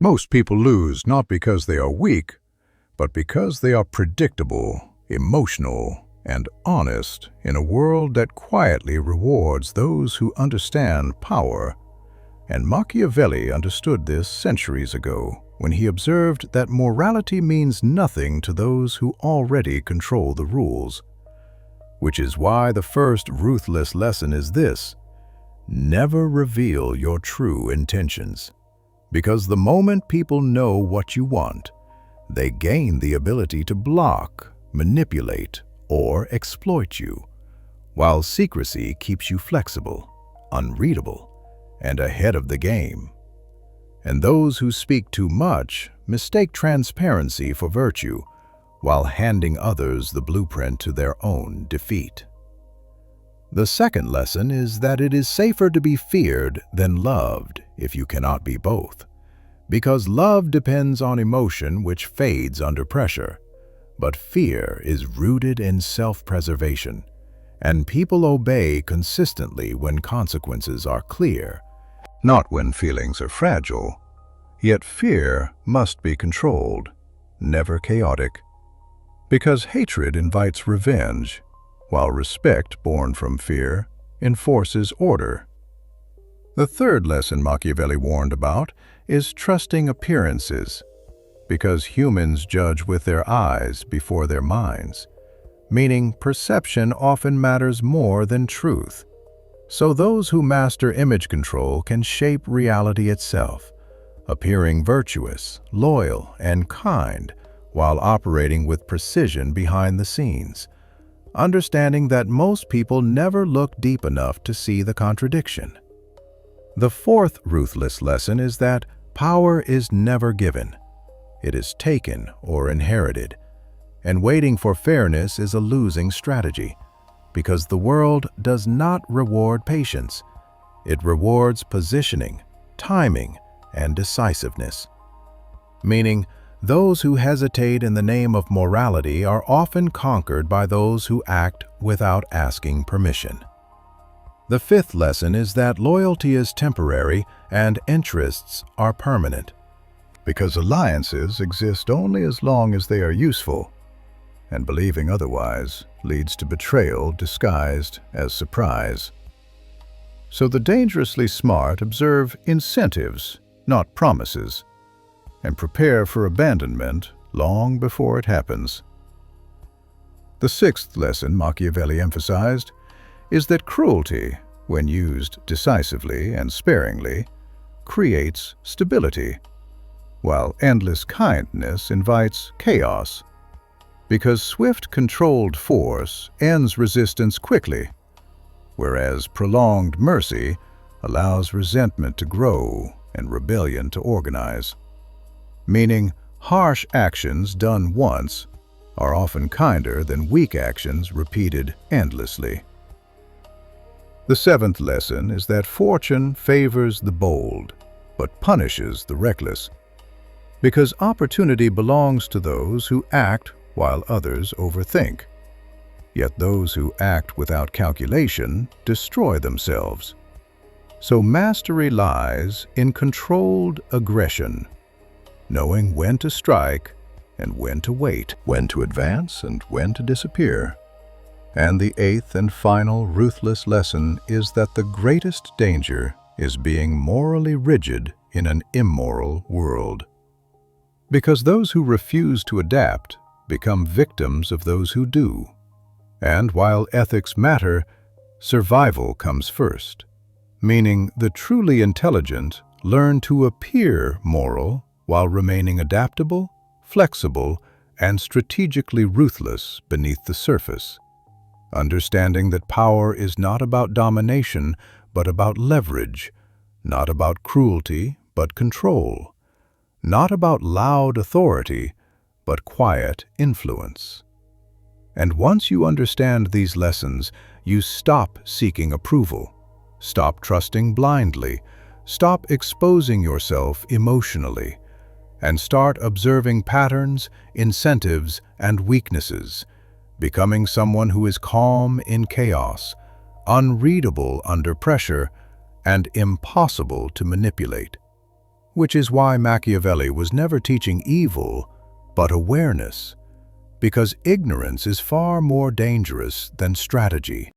Most people lose not because they are weak, but because they are predictable, emotional, and honest in a world that quietly rewards those who understand power. And Machiavelli understood this centuries ago when he observed that morality means nothing to those who already control the rules. Which is why the first ruthless lesson is this: never reveal your true intentions. Because the moment people know what you want, they gain the ability to block, manipulate, or exploit you, while secrecy keeps you flexible, unreadable, and ahead of the game. And those who speak too much mistake transparency for virtue, while handing others the blueprint to their own defeat. The second lesson is that it is safer to be feared than loved if you cannot be both, because love depends on emotion which fades under pressure, but fear is rooted in self-preservation, and people obey consistently when consequences are clear, not when feelings are fragile. Yet fear must be controlled, never chaotic, because hatred invites revenge, while respect born from fear enforces order. The third lesson Machiavelli warned about is trusting appearances, because humans judge with their eyes before their minds, meaning perception often matters more than truth. So those who master image control can shape reality itself, appearing virtuous, loyal, and kind, while operating with precision behind the scenes, understanding that most people never look deep enough to see the contradiction. The fourth ruthless lesson is that power is never given. It is taken or inherited, and waiting for fairness is a losing strategy, because the world does not reward patience. It rewards positioning, timing, and decisiveness. Meaning, those who hesitate in the name of morality are often conquered by those who act without asking permission. The fifth lesson is that loyalty is temporary and interests are permanent, because alliances exist only as long as they are useful, and believing otherwise leads to betrayal disguised as surprise. So the dangerously smart observe incentives, not promises, and prepare for abandonment long before it happens. The sixth lesson Machiavelli emphasized is that cruelty, when used decisively and sparingly, creates stability, while endless kindness invites chaos, because swift, controlled force ends resistance quickly, whereas prolonged mercy allows resentment to grow and rebellion to organize. Meaning, harsh actions done once are often kinder than weak actions repeated endlessly. The seventh lesson is that fortune favors the bold, but punishes the reckless, because opportunity belongs to those who act while others overthink. Yet those who act without calculation destroy themselves. So mastery lies in controlled aggression, knowing when to strike and when to wait, when to advance and when to disappear. And the eighth and final ruthless lesson is that the greatest danger is being morally rigid in an immoral world. Because those who refuse to adapt become victims of those who do. And while ethics matter, survival comes first, meaning the truly intelligent learn to appear moral while remaining adaptable, flexible, and strategically ruthless beneath the surface, understanding that power is not about domination but about leverage, not about cruelty but control, not about loud authority but quiet influence. And once you understand these lessons, you stop seeking approval, stop trusting blindly, stop exposing yourself emotionally, and start observing patterns, incentives, and weaknesses, becoming someone who is calm in chaos, unreadable under pressure, and impossible to manipulate. Which is why Machiavelli was never teaching evil, but awareness, because ignorance is far more dangerous than strategy.